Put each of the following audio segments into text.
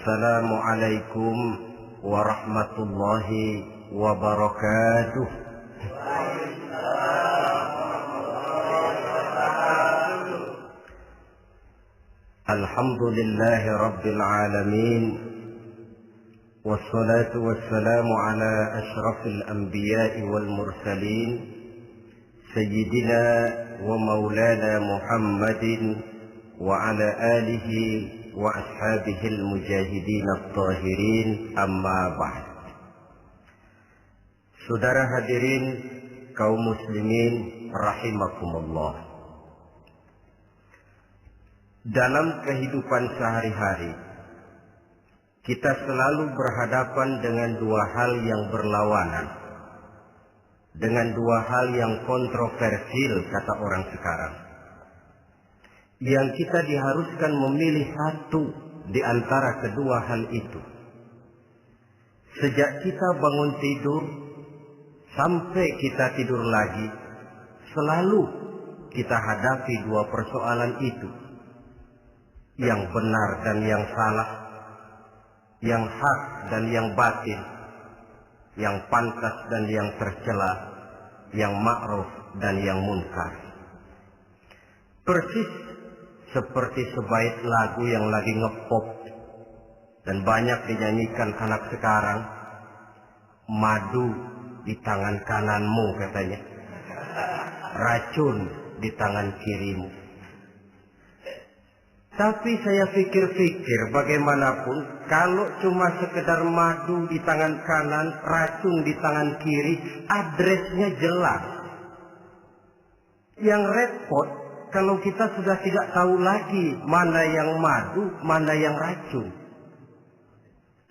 Assalamualaikum warahmatullahi wabarakatuh. Alhamdulillahi rabbil alamin. Wassalatu wassalamu ala ashrafil anbiya'i wal mursalin, Sayyidina wa maulana Muhammadin wa ala alihi wa ashabihil mujahidin at-tahirin, amma ba'd. Saudara hadirin kaum muslimin rahimakumullah. Dalam kehidupan sehari-hari kita selalu berhadapan dengan dua hal yang berlawanan, dengan dua hal yang kontroversial kata orang sekarang, yang kita diharuskan memilih satu di antara kedua hal itu. Sejak kita bangun tidur sampai kita tidur lagi, selalu kita hadapi dua persoalan itu, yang benar dan yang salah, yang hak dan yang batil, yang pantas dan yang tercela, yang ma'ruf dan yang munkar. Persis seperti sebaik lagu yang lagi ngepop dan banyak dinyanyikan anak sekarang, madu di tangan kananmu katanya, racun di tangan kirimu. Tapi saya pikir-pikir bagaimanapun, kalau cuma sekedar madu di tangan kanan, racun di tangan kiri, adresnya jelas. Yang repot kalau kita sudah tidak tahu lagi mana yang madu, mana yang racun.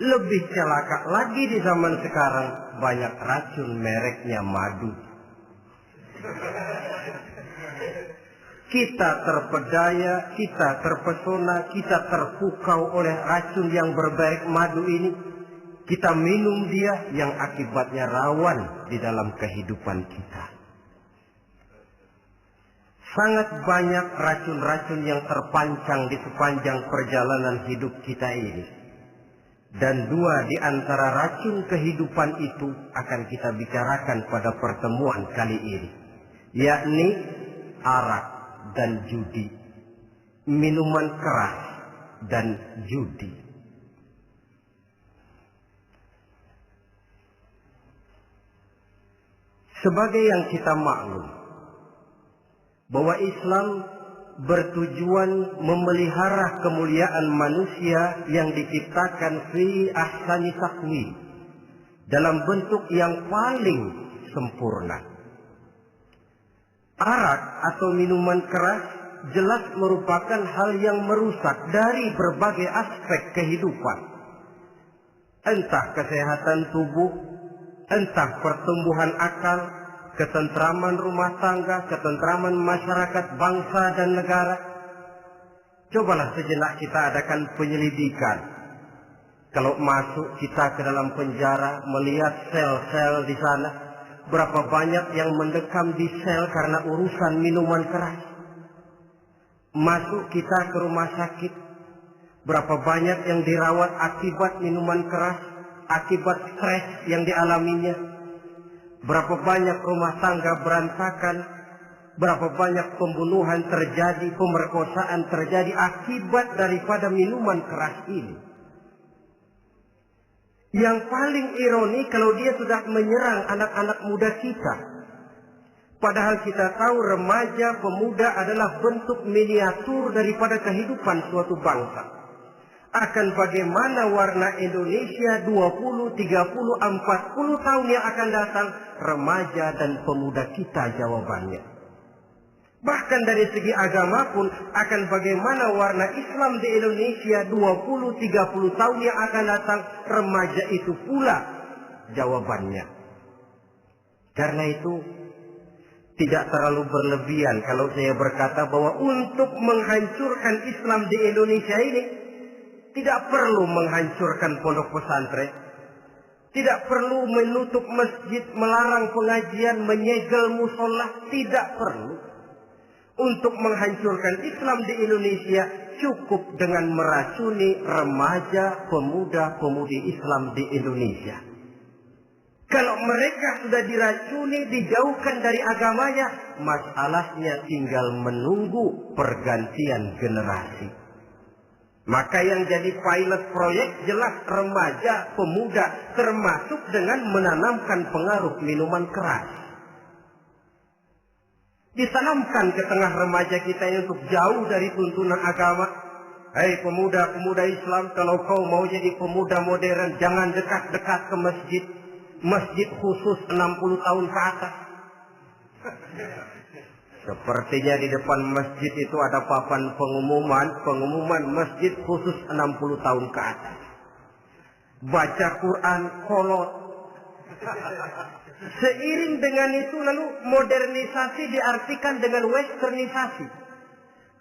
Lebih celaka lagi di zaman sekarang, banyak racun mereknya madu. Kita terpedaya, kita terpesona, kita terpukau oleh racun yang bermerek madu ini. Kita minum dia, yang akibatnya rawan di dalam kehidupan kita. Sangat banyak racun-racun yang terpancang di sepanjang perjalanan hidup kita ini. Dan dua di antara racun kehidupan itu akan kita bicarakan pada pertemuan kali ini, yakni arak dan judi, minuman keras dan judi. Sebagai yang kita maklum bahwa Islam bertujuan memelihara kemuliaan manusia yang diciptakan fi ahsani taqwim, dalam bentuk yang paling sempurna. Arak atau minuman keras jelas merupakan hal yang merusak dari berbagai aspek kehidupan. Entah kesehatan tubuh, entah pertumbuhan akal, ketentraman rumah tangga, ketentraman masyarakat, bangsa dan negara. Cobalah sejenak kita adakan penyelidikan. Kalau masuk kita ke dalam penjara, melihat sel-sel di sana, berapa banyak yang mendekam di sel karena urusan minuman keras. Masuk kita ke rumah sakit, berapa banyak yang dirawat akibat minuman keras, akibat stres yang dialaminya. Berapa banyak rumah tangga berantakan, berapa banyak pembunuhan terjadi, pemerkosaan terjadi akibat daripada minuman keras ini. Yang paling ironi kalau dia sudah menyerang anak-anak muda kita. Padahal kita tahu remaja, pemuda adalah bentuk miniatur daripada kehidupan suatu bangsa. Akan bagaimana warna Indonesia 20, 30, 40 tahun yang akan datang, remaja dan pemuda kita jawabannya. Bahkan dari segi agama pun, akan bagaimana warna Islam di Indonesia 20, 30 tahun yang akan datang, remaja itu pula jawabannya. Karena itu, tidak terlalu berlebihan kalau saya berkata bahwa untuk menghancurkan Islam di Indonesia ini, tidak perlu menghancurkan pondok pesantren, tidak perlu menutup masjid, melarang pengajian, menyegel musola, tidak perlu. untuk menghancurkan Islam di Indonesia cukup dengan meracuni remaja, pemuda-pemudi Islam di Indonesia. Kalau mereka sudah diracuni, dijauhkan dari agamanya, masalahnya tinggal menunggu pergantian generasi. Maka yang jadi pilot proyek jelas remaja, pemuda, termasuk dengan menanamkan pengaruh minuman keras. Ditanamkan ke tengah remaja kita ini untuk jauh dari tuntunan agama. Hei pemuda-pemuda Islam, kalau kau mau jadi pemuda modern, jangan dekat-dekat ke masjid. Masjid khusus 60 tahun ke atas. Sepertinya di depan masjid itu ada papan pengumuman masjid khusus 60 tahun ke atas. Baca Quran kolot. Seiring dengan itu lalu modernisasi diartikan dengan westernisasi.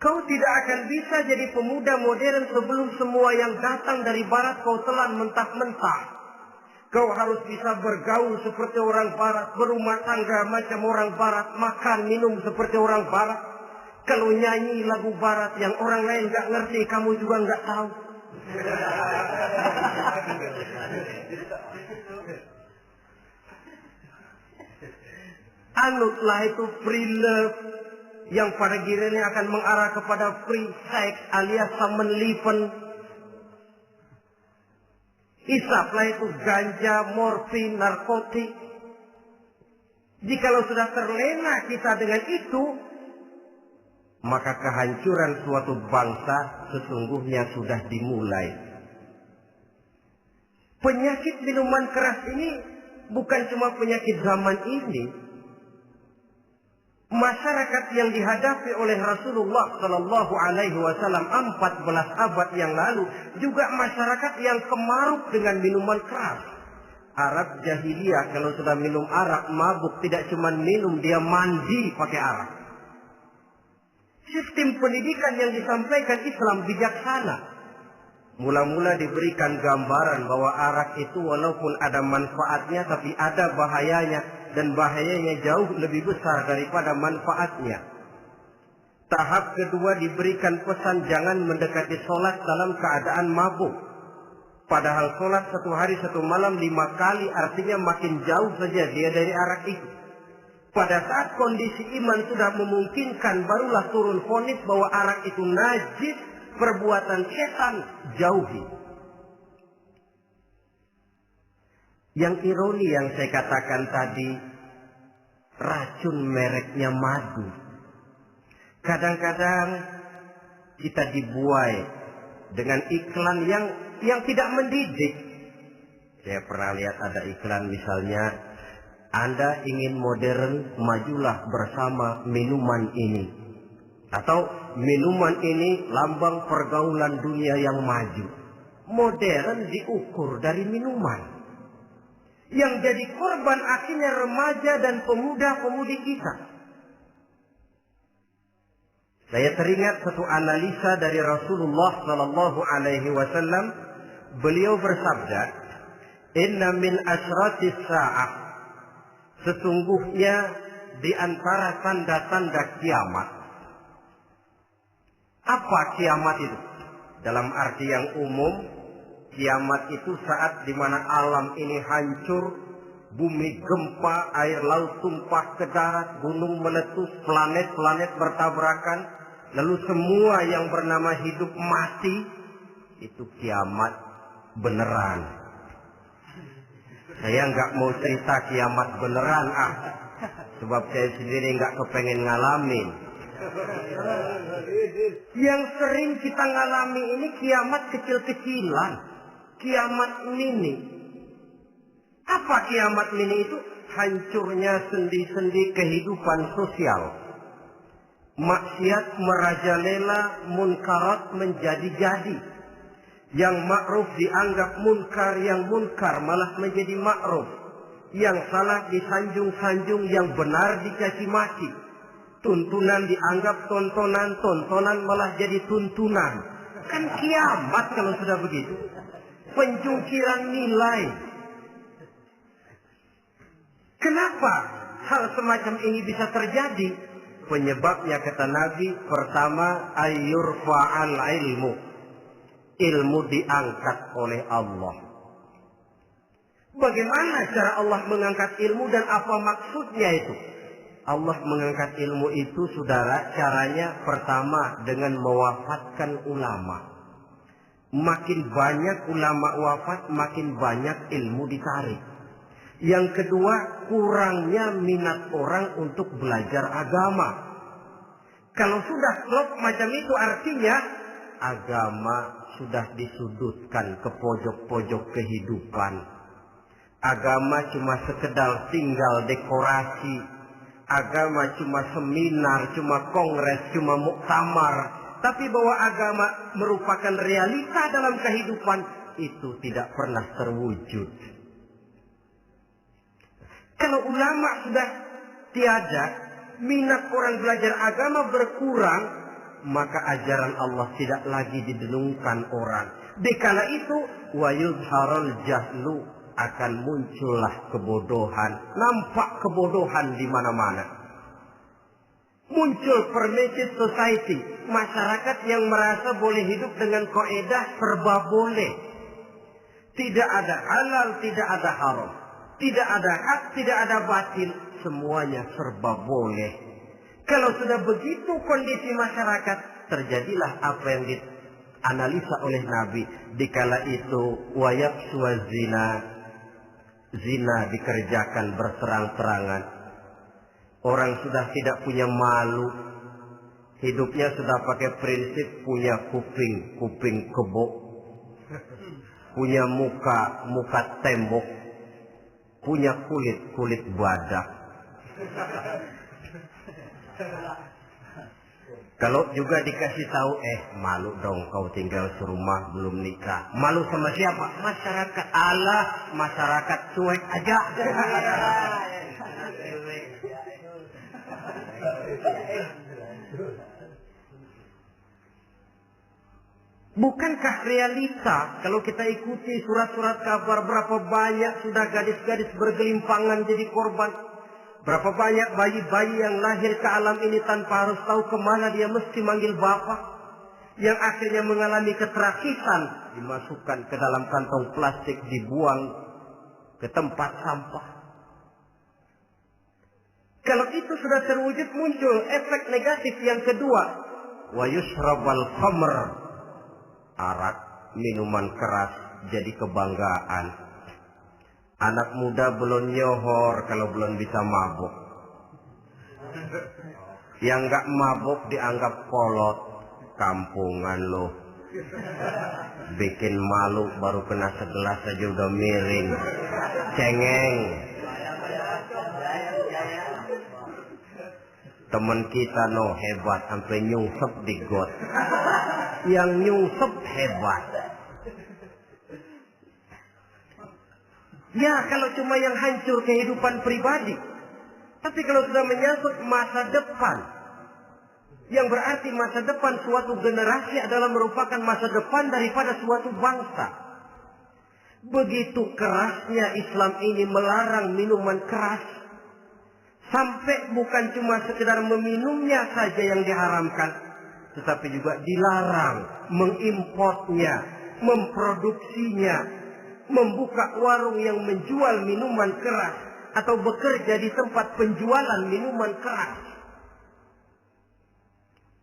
Kau tidak akan bisa jadi pemuda modern sebelum semua yang datang dari barat kau telan mentah-mentah. Kau harus bisa bergaul seperti orang barat, berumah tangga macam orang barat, makan minum seperti orang barat. Kalau nyanyi lagu barat yang orang lain gak ngerti, kamu juga gak tahu. Anutlah itu free love yang pada gilirannya akan mengarah kepada free sex alias samenleven. Isaplah itu ganja, morfin, narkotik. Jikalau sudah terlena kita dengan itu, maka kehancuran suatu bangsa sesungguhnya sudah dimulai. Penyakit minuman keras ini bukan cuma penyakit zaman ini. Masyarakat yang dihadapi oleh Rasulullah Sallallahu Alaihi Wasallam 14 abad yang lalu juga masyarakat yang kemaruk dengan minuman keras. Arab jahiliyah kalau sudah minum arak mabuk, tidak cuma minum, dia mandi pakai arak. Sistem pendidikan yang disampaikan Islam bijaksana. Mula-mula diberikan gambaran bahwa arak itu walaupun ada manfaatnya tapi ada bahayanya. Dan bahayanya jauh lebih besar daripada manfaatnya. Tahap kedua diberikan pesan jangan mendekati sholat dalam keadaan mabuk. Padahal sholat 1 hari 1 malam 5 kali artinya makin jauh saja dia dari arak itu. Pada saat kondisi iman sudah memungkinkan barulah turun vonis bahwa arak itu najis, perbuatan setan, jauhi. Yang ironi yang saya katakan tadi, racun mereknya madu. Kadang-kadang kita dibuai dengan iklan yang tidak mendidik. Saya pernah lihat ada iklan misalnya, Anda ingin modern, majulah bersama minuman ini. Atau minuman ini lambang pergaulan dunia yang maju. Modern diukur dari minuman. Yang jadi korban akhirnya remaja dan pemuda-pemudi kita. Saya teringat satu analisa dari Rasulullah Sallallahu Alaihi Wasallam. Beliau bersabda, Inna min asratis sa'ah. Sesungguhnya di antara tanda-tanda kiamat. Apa kiamat itu? Dalam arti yang umum, kiamat itu saat di mana alam ini hancur, bumi gempa, air laut tumpah ke darat, gunung meletus, planet-planet bertabrakan, lalu semua yang bernama hidup mati. Itu kiamat beneran. Saya nggak mau cerita kiamat beneran, sebab saya sendiri nggak kepengen ngalamin. Yang sering kita ngalami ini kiamat kecil-kecilan. Kiamat mini. Apa kiamat mini itu? Hancurnya sendi-sendi kehidupan sosial. Maksiat merajalela, munkarat menjadi-jadi. Yang ma'ruf dianggap munkar, yang munkar malah menjadi ma'ruf. Yang salah disanjung-sanjung, yang benar dicaci maki. Tuntunan dianggap tontonan, tontonan malah jadi tuntunan. Kan kiamat kalau sudah begitu. Pencungkiran nilai. Kenapa hal semacam ini bisa terjadi? Penyebabnya kata Nabi, pertama ayyurfa'al ilmu. Ilmu diangkat oleh Allah. Bagaimana cara Allah mengangkat ilmu dan apa maksudnya itu? Allah mengangkat ilmu itu, saudara, caranya pertama dengan mewafatkan ulama. Makin banyak ulama wafat, makin banyak ilmu ditarik. Yang kedua, kurangnya minat orang untuk belajar agama. Kalau sudah klop macam itu, artinya agama sudah disudutkan ke pojok-pojok kehidupan. Agama cuma sekedar tinggal dekorasi. Agama cuma seminar, cuma kongres, cuma muktamar. Tapi bahwa agama merupakan realita dalam kehidupan, itu tidak pernah terwujud. Kalau ulama sudah tiada, minat orang belajar agama berkurang, maka ajaran Allah tidak lagi didenungkan orang. Dikala itu, wa yuzharul jahlu, akan muncullah kebodohan. Nampak kebodohan di mana-mana. Muncul permitted society, masyarakat yang merasa boleh hidup dengan kaidah serba boleh. Tidak ada halal, tidak ada haram. Tidak ada hak, tidak ada batil. Semuanya serba boleh. Kalau sudah begitu kondisi masyarakat, terjadilah apa yang dianalisa oleh Nabi. Dikala itu, wayaqsu zina. Zina dikerjakan berterang-terangan. Orang sudah tidak punya malu. Hidupnya sudah pakai prinsip punya kuping kebo. Punya muka tembok. Punya kulit badak. Kalau juga dikasih tahu, malu dong kau tinggal serumah belum nikah. Malu sama siapa? Masyarakat. Allah, masyarakat cuek aja. Bukankah realita kalau kita ikuti surat-surat kabar, berapa banyak sudah gadis-gadis bergelimpangan jadi korban? Berapa banyak bayi-bayi yang lahir ke alam ini tanpa harus tahu kemana dia mesti manggil bapak. Yang akhirnya mengalami keterakisan, dimasukkan ke dalam kantong plastik, dibuang ke tempat sampah. Kalau itu sudah terwujud, muncul efek negatif yang kedua. Wa yushrabal khamr. Arak, minuman keras jadi kebanggaan. Anak muda belum nyohor kalau belum bisa mabuk. Yang gak mabuk dianggap kolot. Kampungan loh. Bikin malu baru kena segelas aja udah miring. Cengeng. Temen kita hebat sampai nyungsep di got. Yang nyungsep hebat. Ya, kalau cuma yang hancur kehidupan pribadi. Tapi kalau sudah menyangkut masa depan, yang berarti masa depan suatu generasi adalah merupakan masa depan daripada suatu bangsa. Begitu kerasnya Islam ini melarang minuman keras. Sampai bukan cuma sekedar meminumnya saja yang diharamkan, tetapi juga dilarang mengimportnya, memproduksinya, membuka warung yang menjual minuman keras atau bekerja di tempat penjualan minuman keras.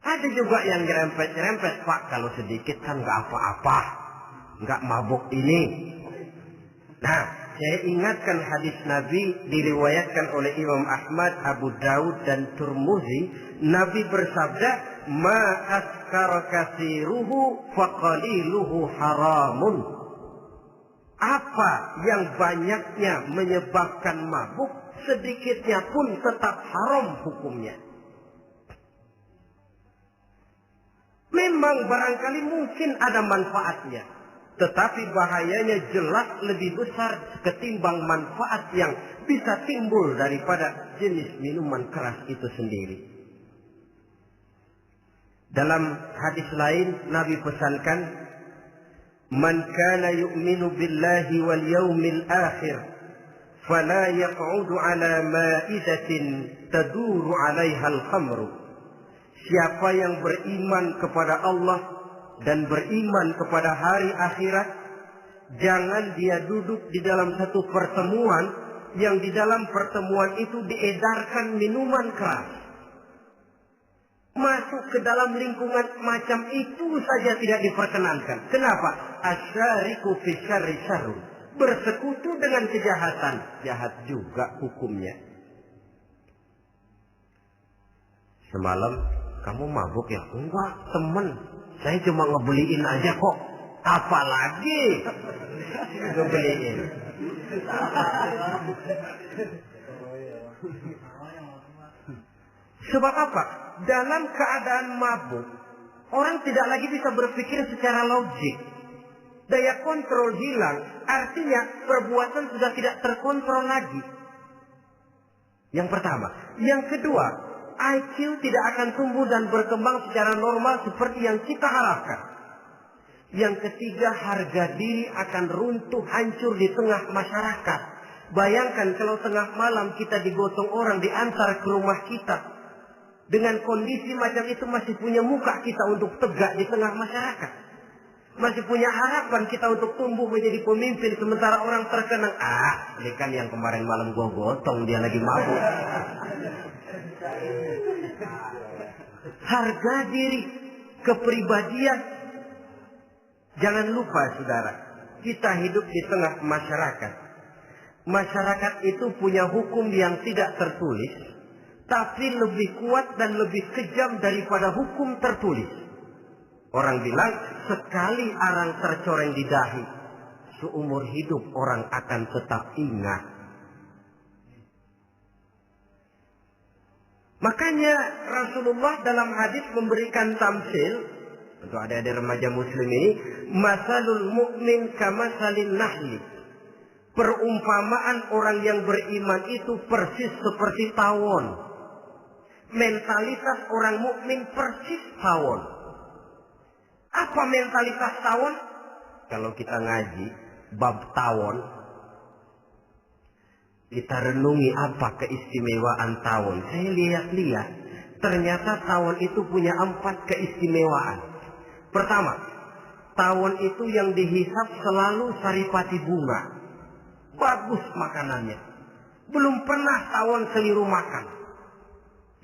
Ada juga yang nyerempet-nyerempet, Pak, kalau sedikit kan nggak apa-apa, nggak mabuk ini. Nah, saya ingatkan hadis Nabi diriwayatkan oleh Imam Ahmad, Abu Daud dan Tirmidzi. Nabi bersabda, "Ma askara katsiruhu faqaliluhu haramun." Apa yang banyaknya menyebabkan mabuk, sedikitnya pun tetap haram hukumnya. Memang barangkali mungkin ada manfaatnya, tetapi bahayanya jelas lebih besar ketimbang manfaat yang bisa timbul daripada jenis minuman keras itu sendiri. Dalam hadis lain Nabi pesankan, "Man kana yu'minu billahi wal yaumil akhir fala yaq'udu ala ma'idatin taduru 'alaiha al-khamru. Siapa yang beriman kepada Allah dan beriman kepada hari akhirat, jangan dia duduk di dalam satu pertemuan yang di dalam pertemuan itu diedarkan minuman keras. Masuk ke dalam lingkungan macam itu saja tidak diperkenankan. Kenapa? Asyariku fi syarri syarrun. Bersekutu dengan kejahatan, jahat juga hukumnya. Semalam kamu mabuk ya? Enggak, temen. Saya cuma ngebeliin aja kok. Apalagi ngebeliin. Sebab apa? Dalam keadaan mabuk, orang tidak lagi bisa berpikir secara logik. Daya kontrol hilang, artinya perbuatan sudah tidak terkontrol lagi. Yang pertama. Yang kedua, IQ tidak akan tumbuh dan berkembang secara normal seperti yang kita harapkan. Yang ketiga, harga diri akan runtuh hancur di tengah masyarakat. Bayangkan kalau tengah malam kita digotong orang diantar ke rumah kita. Dengan kondisi macam itu masih punya muka kita untuk tegak di tengah masyarakat. Masih punya harapan kita untuk tumbuh menjadi pemimpin. Sementara orang terkenang, ini kan yang kemarin malam gua gotong, dia lagi mabuk. Harga diri, kepribadian. Jangan lupa saudara, kita hidup di tengah masyarakat. Masyarakat itu punya hukum yang tidak tertulis, tapi lebih kuat dan lebih kejam daripada hukum tertulis. Orang bilang, sekali arang tercoreng di dahi, seumur hidup orang akan tetap ingat. Makanya Rasulullah dalam hadis memberikan tamsil untuk adik-adik remaja muslim ini, masalul mu'min kamasalin nahli. Perumpamaan orang yang beriman itu persis seperti tawon. Mentalitas orang mukmin persis tawon. Apa mentalitas tawon? Kalau kita ngaji bab tawon, kita renungi apa keistimewaan tawon. Saya lihat-lihat, ternyata tawon itu punya 4 keistimewaan. Pertama, tawon itu yang dihisap selalu saripati bunga. Bagus makanannya. Belum pernah tawon keliru makan.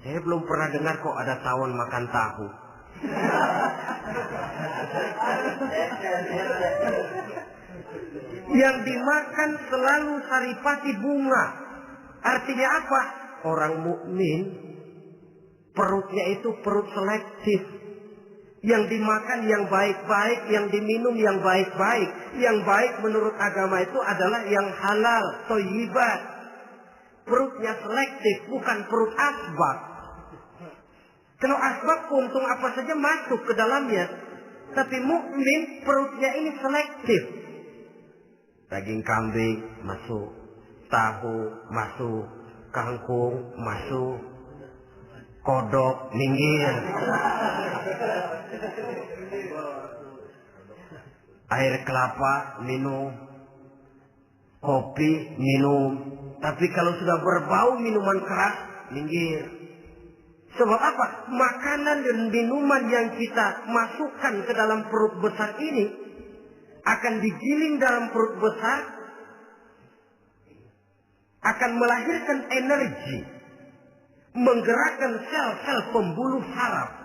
Saya belum pernah dengar kok ada tawon makan tahu. Yang dimakan selalu saripati bunga. Artinya apa? Orang mukmin perutnya itu perut selektif. Yang dimakan yang baik-baik, yang diminum yang baik-baik. Yang baik menurut agama itu adalah yang halal, thayyibat. Perutnya selektif, bukan perut asbab. Kalau asbab puntung apa saja masuk ke dalamnya. Tapi mukmin perutnya ini selektif. Daging kambing masuk, tahu masuk, kangkung masuk, kodok minggir. Air kelapa minum, kopi minum. Tapi kalau sudah berbau minuman keras, minggir. Sebab apa? Makanan dan minuman yang kita masukkan ke dalam perut besar ini akan digiling dalam perut besar, akan melahirkan energi, menggerakkan sel-sel pembuluh saraf.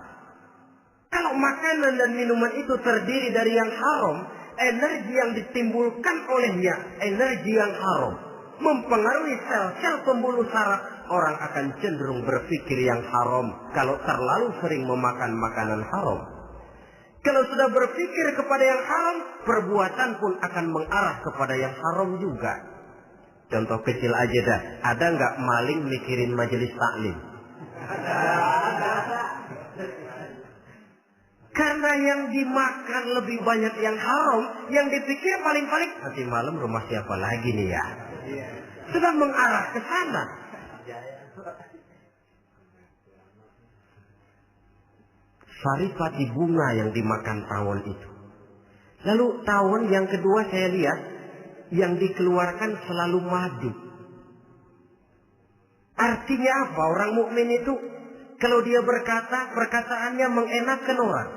Kalau makanan dan minuman itu terdiri dari yang haram, energi yang ditimbulkan olehnya energi yang haram, mempengaruhi sel-sel pembuluh saraf. Orang akan cenderung berpikir yang haram kalau terlalu sering memakan makanan haram. Kalau sudah berpikir kepada yang haram, perbuatan pun akan mengarah kepada yang haram juga. Contoh kecil aja dah, ada nggak maling mikirin majelis taklim? Karena yang dimakan lebih banyak yang haram, yang dipikir paling-paling nanti malam rumah siapa lagi nih ya? Sudah mengarah ke sana. Saripati bunga yang dimakan tawon itu. Lalu tawon yang kedua saya lihat yang dikeluarkan selalu madu. Artinya apa orang mukmin itu? Kalau dia berkata, perkataannya mengenakan orang.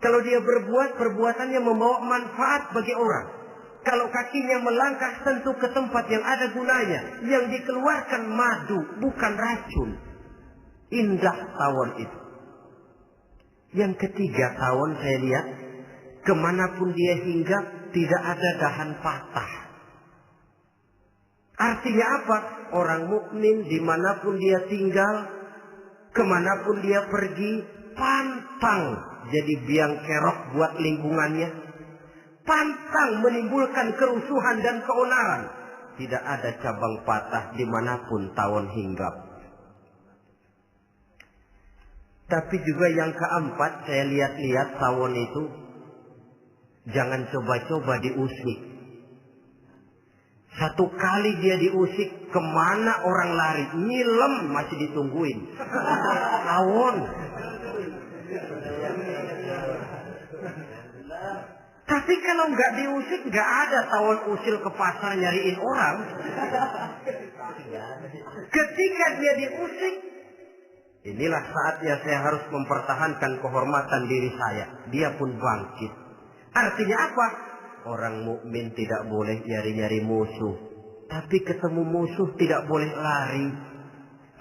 Kalau dia berbuat, perbuatannya membawa manfaat bagi orang. Kalau kakinya melangkah tentu ke tempat yang ada gunanya. Yang dikeluarkan madu, bukan racun. Indah tawon itu. Yang ketiga tawon saya lihat, kemanapun dia hinggap, tidak ada dahan patah. Artinya apa? Orang mukmin dimanapun dia tinggal, kemanapun dia pergi, pantang jadi biang kerok buat lingkungannya. Pantang menimbulkan kerusuhan dan keonaran. Tidak ada cabang patah dimanapun tawon hinggap. Tapi juga yang keempat, saya lihat-lihat tawon itu, jangan coba-coba diusik. Satu kali dia diusik, kemana orang lari? Nyilem masih ditungguin. Tawon. Tapi kalau nggak diusik, nggak ada tawon usil ke pasar nyariin orang. Ketika dia diusik, inilah saatnya saya harus mempertahankan kehormatan diri saya. Dia pun bangkit. Artinya apa? Orang mukmin tidak boleh nyari-nyari musuh. Tapi ketemu musuh tidak boleh lari.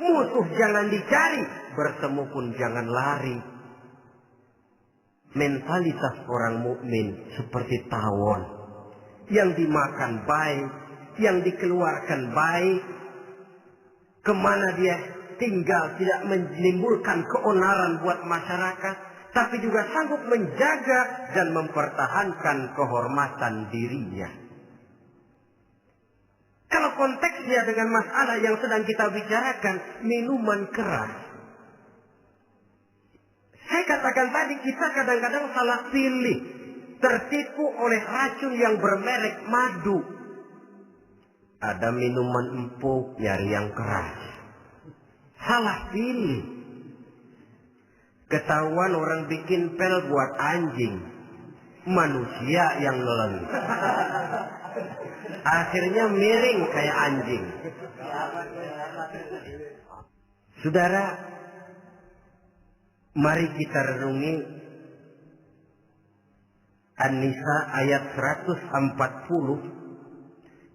Musuh jangan dicari, bertemu pun jangan lari. Mentalitas orang mukmin seperti tawon. Yang dimakan baik, yang dikeluarkan baik. Kemana dia tinggal tidak menimbulkan keonaran buat masyarakat, tapi juga sanggup menjaga dan mempertahankan kehormatan dirinya. Kalau konteksnya dengan masalah yang sedang kita bicarakan, minuman keras. Saya katakan tadi, kita kadang-kadang salah pilih, tertipu oleh racun yang bermerek madu. Ada minuman empuk, nyari yang keras. Salah pilih. Ketahuan orang bikin pel buat anjing, manusia yang nelen. Akhirnya miring kayak anjing. Saudara, mari kita renungi An-Nisa ayat 140.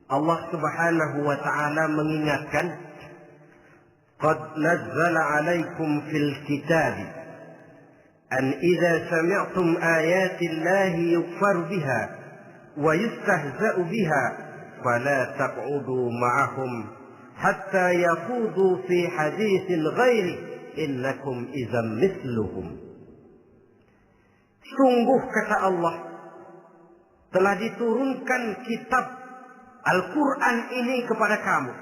Allah Subhanahu wa ta'ala mengingatkan, "Qad nazzala 'alaikum fil kitab an idza sami'tum ayati Allahi yukfar biha wa yustahza'u biha fala taq'udu ma'ahum hatta yaqudu fi haditsin ghairi innakum idzam mithluhum." Sungguh kata Allah, telah diturunkan kitab Al-Quran ini kepada kamu,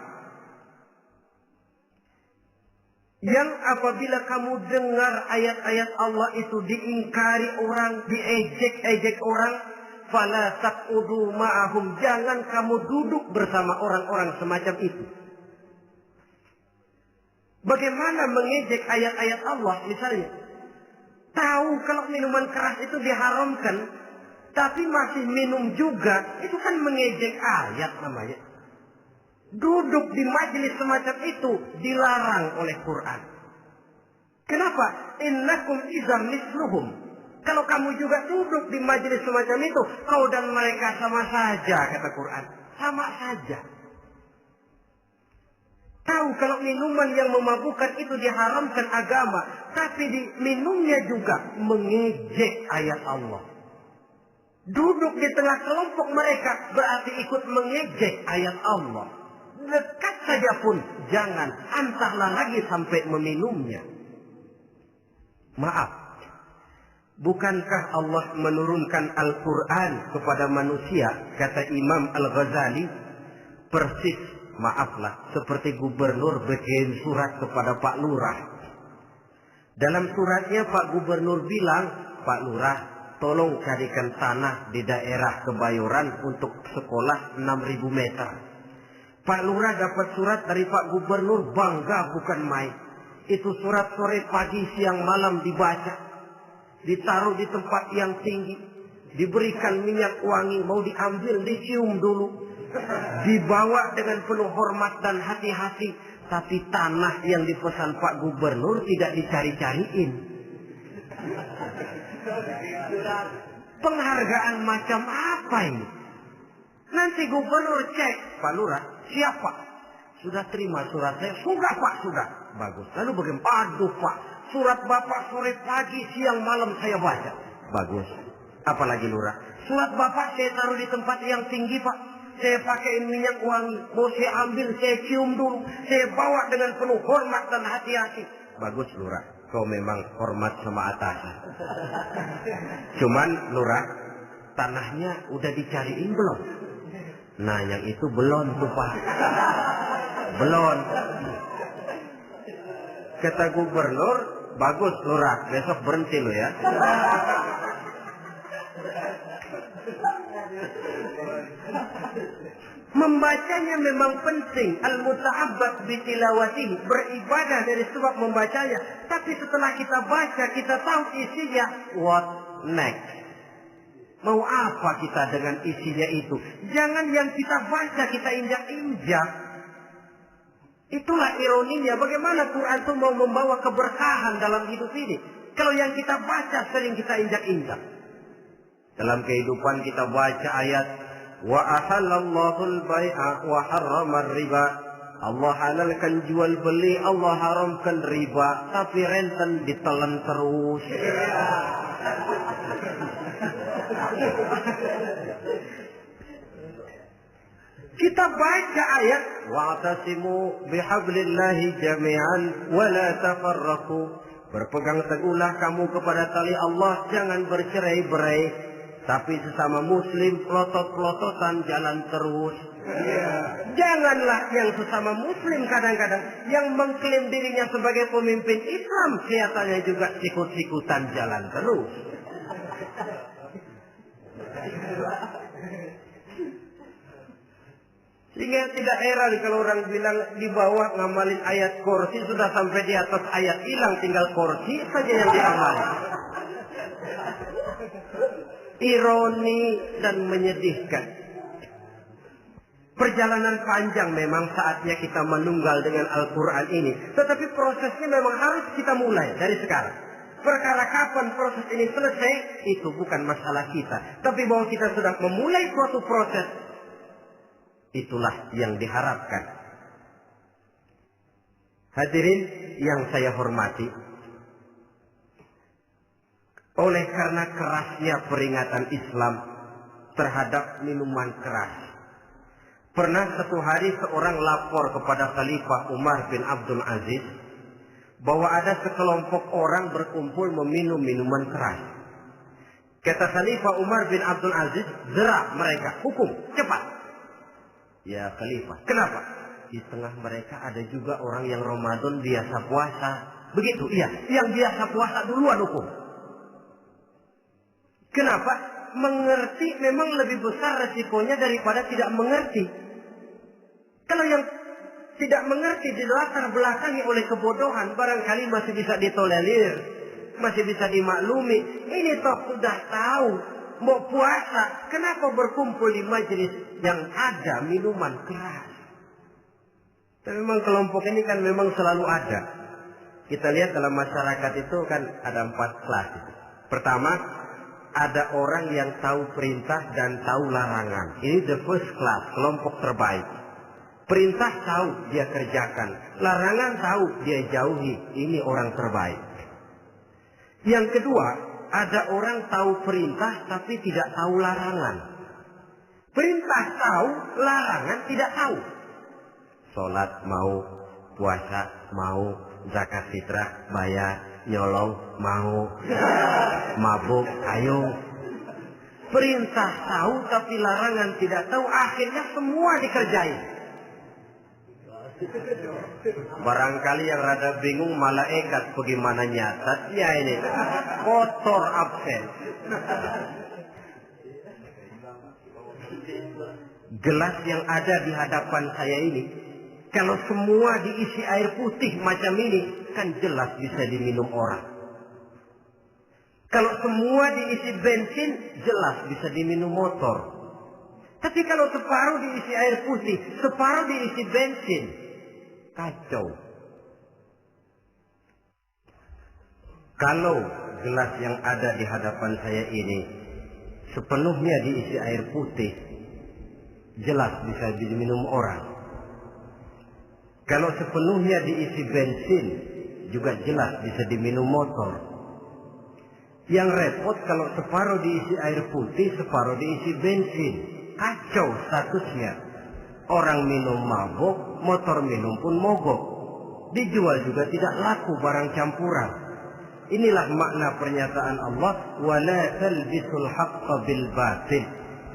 yang apabila kamu dengar ayat-ayat Allah itu diingkari orang, diejek-ejek orang, fala taqudu ma'ahum, jangan kamu duduk bersama orang-orang semacam itu. Bagaimana mengejek ayat-ayat Allah? Misalnya, tahu kalau minuman keras itu diharamkan, tapi masih minum juga, itu kan mengejek ayat namanya. Duduk di majelis semacam itu dilarang oleh Quran. Kenapa? Innakum idzam mithluhum. Kalau kamu juga duduk di majelis semacam itu, kau dan mereka sama saja, kata Quran. Sama saja. Tahu kalau minuman yang memabukkan itu diharamkan agama, tapi minumnya juga mengejek ayat Allah. Duduk di tengah kelompok mereka berarti ikut mengejek ayat Allah. Dekat saja pun jangan, entahlah lagi sampai meminumnya. Maaf, bukankah Allah menurunkan Al-Quran kepada manusia, kata Imam Al-Ghazali, persis, maaflah, seperti gubernur bikin surat kepada Pak Lurah. Dalam suratnya Pak Gubernur bilang, Pak Lurah, tolong carikan tanah di daerah Kebayoran untuk sekolah 6.000 meter. Pak Lurah dapat surat dari Pak Gubernur, bangga bukan main. Itu surat sore, pagi, siang, malam dibaca. Ditaruh di tempat yang tinggi. Diberikan minyak wangi, mau diambil, dicium dulu. Dibawa dengan penuh hormat dan hati-hati. Tapi tanah yang dipesan Pak Gubernur tidak dicari-cariin. Penghargaan macam apa ini? Nanti Gubernur cek, Pak Lurah, siapa? Sudah terima surat saya? Sudah Pak, sudah. Bagus. Lalu bagaimana? Aduh Pak, surat Bapak sore pagi siang malam saya baca. Bagus. Apalagi Lurah? Surat Bapak saya taruh di tempat yang tinggi Pak. Saya pakai minyak wangi. Mau saya ambil, saya cium dulu. Saya bawa dengan penuh hormat dan hati-hati. Bagus Lurah. Kau memang hormat sama atasan. Cuman Lurah, tanahnya udah dicariin belum? Nah yang itu belum tuh Pak. Belum. Kata Gubernur, bagus Lurah, besok berhenti lo ya. Membacanya memang penting. Al-muta'abbad bitilawatihi, beribadah dari sebab membacanya. Tapi setelah kita baca, kita tahu isinya. What next? Mau apa kita dengan isinya itu? Jangan yang kita baca kita injak-injak. Itulah ironinya. Bagaimana Quran itu mau membawa keberkahan dalam hidup ini? Kalau yang kita baca sering kita injak-injak. Dalam kehidupan kita baca ayat wa ahallallahu al-bai'a wa harrama riba. Allah halalkan jual beli, Allah haramkan riba, tapi renten ditelan terus. Kita baca ayat wa'tasimu bihablillahi jami'an wa la tafarraqu. Berpegang teguhlah kamu kepada tali Allah, jangan bercerai-berai. Tapi sesama muslim pelotot-pelototan jalan terus. Janganlah yang sesama muslim kadang-kadang yang mengklaim dirinya sebagai pemimpin Islam kelihatannya juga sikut-sikutan jalan terus. Sehingga tidak heran kalau orang bilang di bawah ngamalin ayat kursi sudah sampai di atas ayat hilang, tinggal kursi saja yang diamalin. Ironi dan menyedihkan. Perjalanan panjang memang saatnya kita menunggal dengan Al-Quran ini. Tetapi prosesnya memang harus kita mulai dari sekarang. Perkara kapan proses ini selesai, itu bukan masalah kita. Tapi bahwa kita sudah memulai suatu proses, itulah yang diharapkan. Hadirin yang saya hormati, oleh karena kerasnya peringatan Islam terhadap minuman keras, pernah satu hari seorang lapor kepada Khalifah Umar bin Abdul Aziz bahwa ada sekelompok orang berkumpul meminum minuman keras. Kata Khalifah Umar bin Abdul Aziz, zerah mereka, hukum, cepat. Ya Khalifah, kenapa? Di tengah mereka ada juga orang yang Ramadan biasa puasa. Begitu, iya, yang biasa puasa duluan hukum. Kenapa? Mengerti memang lebih besar resikonya daripada tidak mengerti. Kalau yang tidak mengerti dilatar belakangi oleh kebodohan, barangkali masih bisa ditolerir, masih bisa dimaklumi. Ini toh sudah tahu mau puasa, kenapa berkumpul di majelis yang ada minuman keras? Tapi memang kelompok ini kan memang selalu ada. Kita lihat dalam masyarakat itu kan ada 4 kelas. Pertama, ada orang yang tahu perintah dan tahu larangan. Ini the first class, kelompok terbaik. Perintah tahu dia kerjakan, larangan tahu dia jauhi. Ini orang terbaik. Yang kedua, ada orang tahu perintah tapi tidak tahu larangan. Perintah tahu, larangan tidak tahu. Sholat mau, puasa mau, zakat fitrah bayar, nyolong mau, mabuk ayo. Perintah tahu tapi larangan tidak tahu, akhirnya semua dikerjain. Barangkali yang rada bingung malaikat bagaimana nyatatnya ini, kotor absen. Gelas yang ada di hadapan saya ini, kalau semua diisi air putih macam ini, kan jelas bisa diminum orang. Kalau semua diisi bensin, jelas bisa diminum motor. Tapi kalau separuh diisi air putih, separuh diisi bensin, kacau. Kalau gelas yang ada di hadapan saya ini sepenuhnya diisi air putih, jelas bisa diminum orang. Kalau sepenuhnya diisi bensin, juga jelas bisa diminum motor. Yang repot kalau separuh diisi air putih, separuh diisi bensin. Kacau statusnya. Orang minum mabok, motor minum pun mogok. Dijual juga tidak laku barang campuran. Inilah makna pernyataan Allah, wala talbisul haqqa bil batil.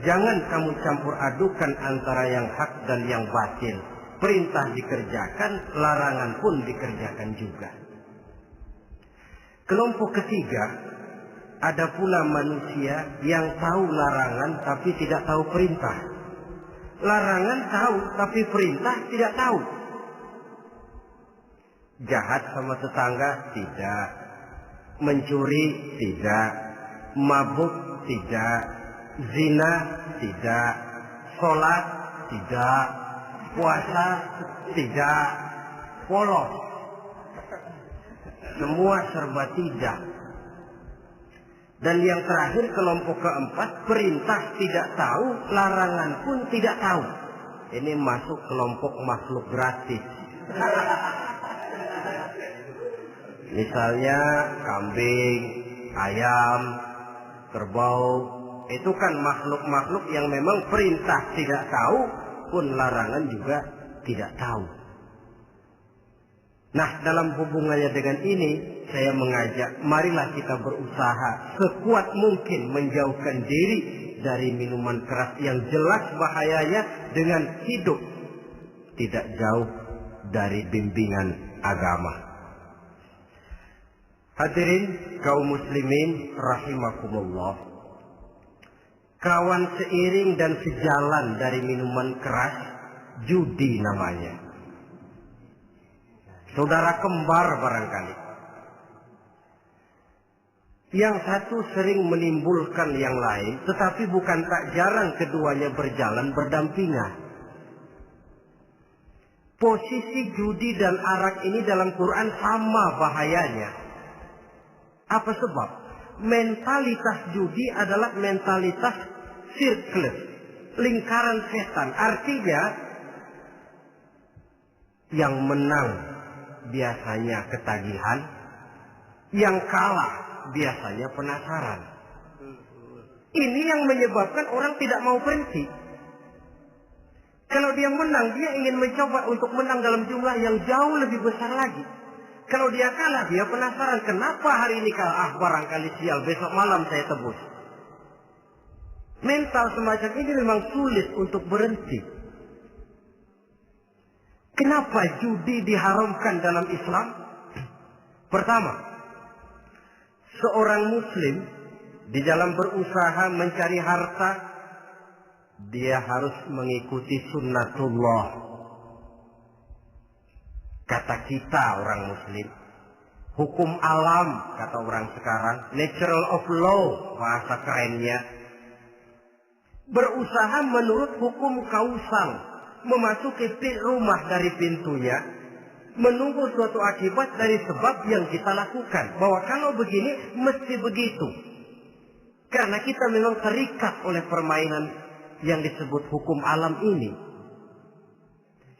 Jangan kamu campur adukan antara yang hak dan yang batil. Perintah dikerjakan, larangan pun dikerjakan juga. Kelompok ketiga, ada pula manusia yang tahu larangan tapi tidak tahu perintah. Larangan tahu tapi perintah tidak tahu. Jahat sama tetangga tidak, mencuri tidak, mabuk tidak, zina tidak, sholat tidak, puasa tidak, polos, semua serba tidak. Dan yang terakhir, kelompok keempat, perintah tidak tahu, larangan pun tidak tahu. Ini masuk kelompok makhluk gratis. Misalnya kambing, ayam, kerbau, itu kan makhluk-makhluk yang memang perintah tidak tahu, pun larangan juga tidak tahu. Nah, dalam hubungannya dengan ini, saya mengajak, marilah kita berusaha sekuat mungkin menjauhkan diri dari minuman keras yang jelas bahayanya dengan hidup tidak jauh dari bimbingan agama. Hadirin kaum muslimin rahimakumullah. Kawan seiring dan sejalan dari minuman keras, judi namanya. Saudara kembar barangkali. Yang satu sering menimbulkan yang lain, tetapi bukan tak jarang keduanya berjalan berdampingan. Posisi judi dan arak ini dalam Quran sama bahayanya. Apa sebab? Mentalitas judi adalah mentalitas sirkel, lingkaran setan. Artinya, yang menang biasanya ketagihan, yang kalah biasanya penasaran. Ini yang menyebabkan orang tidak mau berhenti. Kalau dia menang, dia ingin mencoba untuk menang dalam jumlah yang jauh lebih besar lagi. Kalau dia kalah, dia penasaran, kenapa hari ini kalah? Barangkali sial, besok malam saya tebus. Mental semacam ini memang sulit untuk berhenti. Kenapa judi diharamkan dalam Islam? Pertama, seorang muslim di dalam berusaha mencari harta, dia harus mengikuti sunnatullah. Kata kita orang muslim, hukum alam kata orang sekarang, natural of law bahasa kerennya. Berusaha menurut hukum kausal, memasuki rumah dari pintunya, menunggu suatu akibat dari sebab yang kita lakukan. Bahwa kalau begini, mesti begitu. Karena kita memang terikat oleh permainan yang disebut hukum alam ini.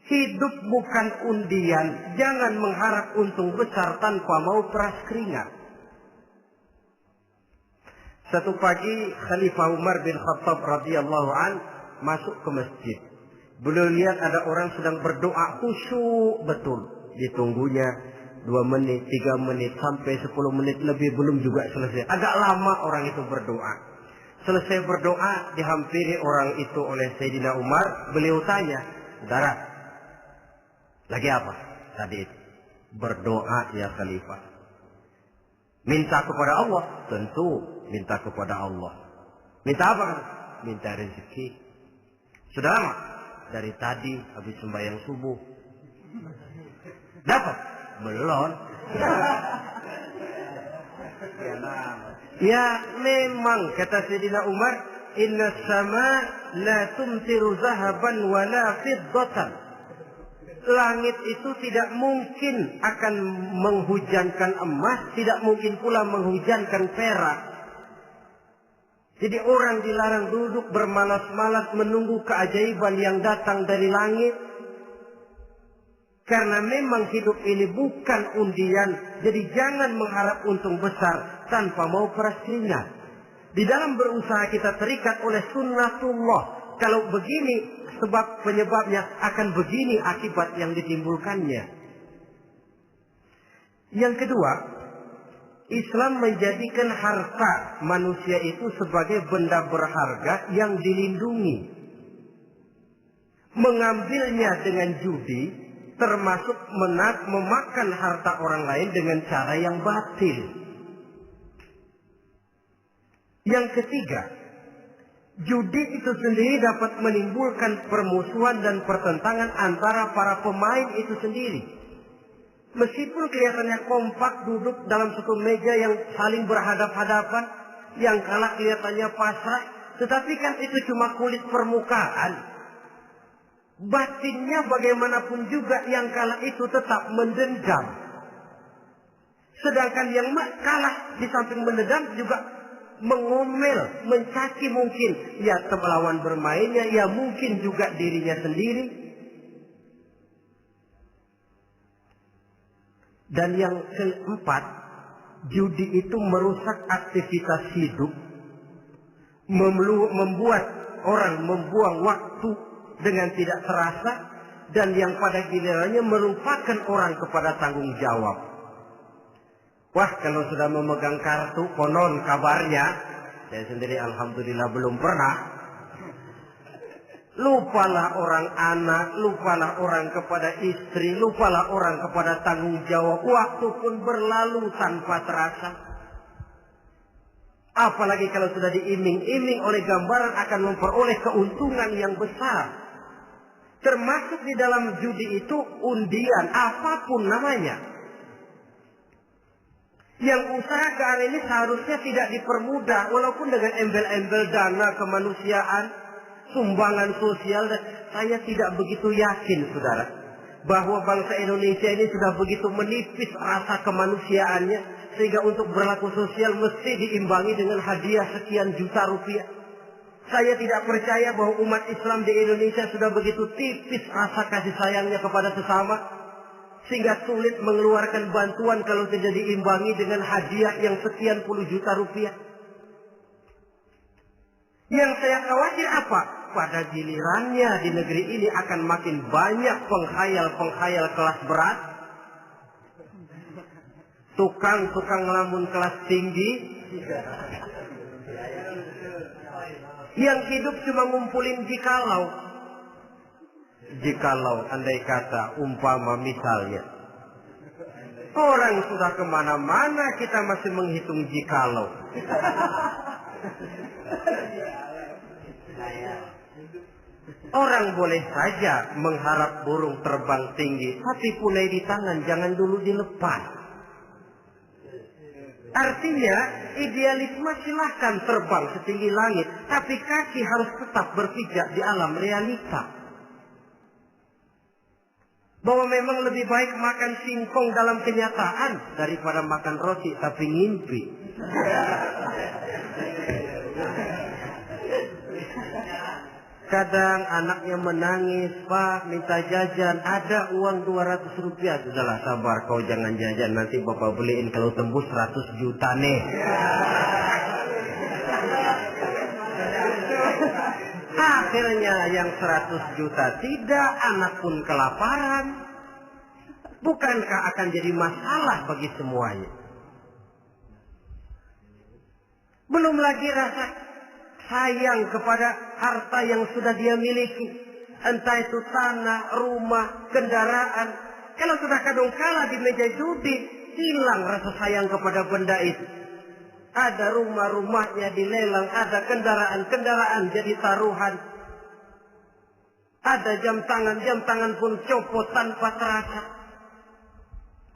Hidup bukan undian, jangan mengharap untung besar tanpa mau peras keringat. Satu pagi Khalifah Umar bin Khattab radhiyallahu an masuk ke masjid. Beliau lihat ada orang sedang berdoa khusyuk betul. Ditunggunya 2 menit, 3 menit, sampai 10 menit lebih belum juga selesai. Agak lama orang itu berdoa. Selesai berdoa, dihampiri orang itu oleh Sayyidina Umar. Beliau tanya, saudara, lagi apa tadi itu? Berdoa ya Khalifah. Minta kepada Allah? Tentu minta kepada Allah. Minta apa? Minta rezeki. Sudah lama? Dari tadi habis sembahyang subuh. Dapat? Belum. Ya memang kata Sayyidina Umar, inna sama la tumtiru zahaban wala fiddatan. Langit itu tidak mungkin akan menghujankan emas, tidak mungkin pula menghujankan perak. Jadi orang dilarang duduk bermalas-malas menunggu keajaiban yang datang dari langit. Karena memang hidup ini bukan undian, jadi jangan mengharap untung besar tanpa mau peras keringat. Di dalam berusaha kita terikat oleh sunnatullah. Kalau begini sebab penyebabnya, akan begini akibat yang ditimbulkannya. Yang kedua, Islam menjadikan harta manusia itu sebagai benda berharga yang dilindungi. Mengambilnya dengan judi termasuk memakan harta orang lain dengan cara yang batil. Yang ketiga, judi itu sendiri dapat menimbulkan permusuhan dan pertentangan antara para pemain itu sendiri. Meskipun kelihatannya kompak duduk dalam satu meja yang saling berhadap-hadapan, yang kalah kelihatannya pasrah, tetapi kan itu cuma kulit permukaan. Batinnya bagaimanapun juga yang kalah itu tetap mendendam. Sedangkan yang kalah di samping mendendam juga mengomel, mencaci mungkin ya lawan bermainnya, ya mungkin juga dirinya sendiri. Dan yang keempat, judi itu merusak aktivitas hidup, membuat orang membuang waktu dengan tidak terasa, dan yang pada gilirannya melupakan orang kepada tanggung jawab. Wah, kalau sudah memegang kartu, konon kabarnya, saya sendiri alhamdulillah belum pernah, lupalah orang anak, lupalah orang kepada istri, lupalah orang kepada tanggung jawab. Waktu pun berlalu tanpa terasa. Apalagi kalau sudah diiming-iming oleh gambaran akan memperoleh keuntungan yang besar. Termasuk di dalam judi itu undian, apapun namanya. Yang usaha ke arah ini seharusnya tidak dipermudah, walaupun dengan embel-embel dana kemanusiaan, sumbangan sosial. Saya tidak begitu yakin, saudara, bahwa bangsa Indonesia ini sudah begitu menipis rasa kemanusiaannya, sehingga untuk berlaku sosial mesti diimbangi dengan hadiah sekian juta rupiah. Saya tidak percaya bahwa umat Islam di Indonesia sudah begitu tipis rasa kasih sayangnya kepada sesama, sehingga sulit mengeluarkan bantuan kalau tidak diimbangi dengan hadiah yang sekian puluh juta rupiah. Yang saya khawatir apa? Pada gilirannya di negeri ini akan makin banyak penghayal-penghayal kelas berat, tukang-tukang ngelamun kelas tinggi, yang hidup cuma ngumpulin jikalau andai kata umpama misalnya orang sudah kemana-mana kita masih menghitung jikalau. Orang boleh saja mengharap burung terbang tinggi, tapi punai di tangan jangan dulu dilepas. Artinya, idealisme silahkan terbang setinggi langit, tapi kaki harus tetap berpijak di alam realita. Bahwa memang lebih baik makan singkong dalam kenyataan daripada makan roti tapi ngimpi. Kadang anaknya menangis, Pak minta jajan, ada uang 200 rupiah. Sudahlah sabar, kau jangan jajan, nanti bapak beliin kalau tembus 100 juta nih. Akhirnya yang 100 juta tidak, anak pun kelaparan. Bukankah akan jadi masalah bagi semuanya? Belum lagi rasa sayang kepada harta yang sudah dia miliki, entah itu tanah, rumah, kendaraan. Kalau sudah kadangkala di meja judi, hilang rasa sayang kepada benda itu. Ada rumah-rumahnya dilelang, ada kendaraan-kendaraan jadi taruhan, ada jam tangan pun copot tanpa terasa.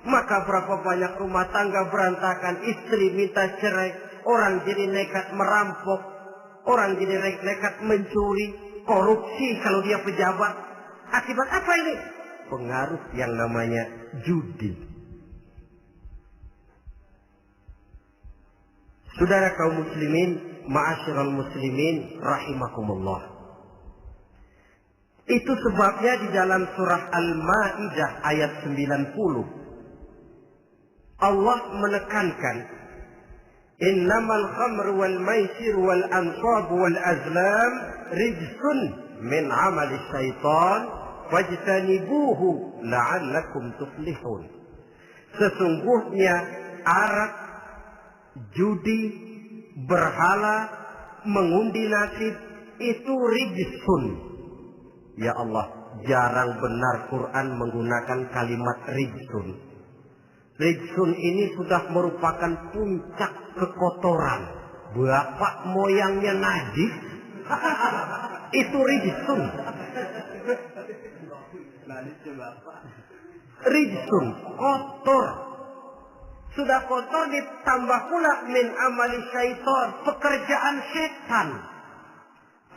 Maka berapa banyak rumah tangga berantakan, istri minta cerai, orang jadi nekat merampok, orang jadi nekat mencuri, korupsi kalau dia pejabat. Akibat apa ini? pengaruh yang namanya judi. Saudara kaum muslimin, ma'asyiral muslimin rahimakumullah. Itu sebabnya di dalam surah Al-Maidah ayat 90 Allah menekankan, innamal khamru wal maisir wal ansab wal azlam rijsun min amali syaitan fajtanibuhu la'allakum tuflihun. Sesungguhnya arak, judi, berhala, mengundi nasib itu rijsun. Ya Allah, jarang benar Quran menggunakan kalimat rijsun. Rijsun ini sudah merupakan puncak kekotoran. Bapak moyangnya najis, itu rijsun. Rijsun, kotor. Sudah kotor ditambah pula min amali syaitan, pekerjaan setan.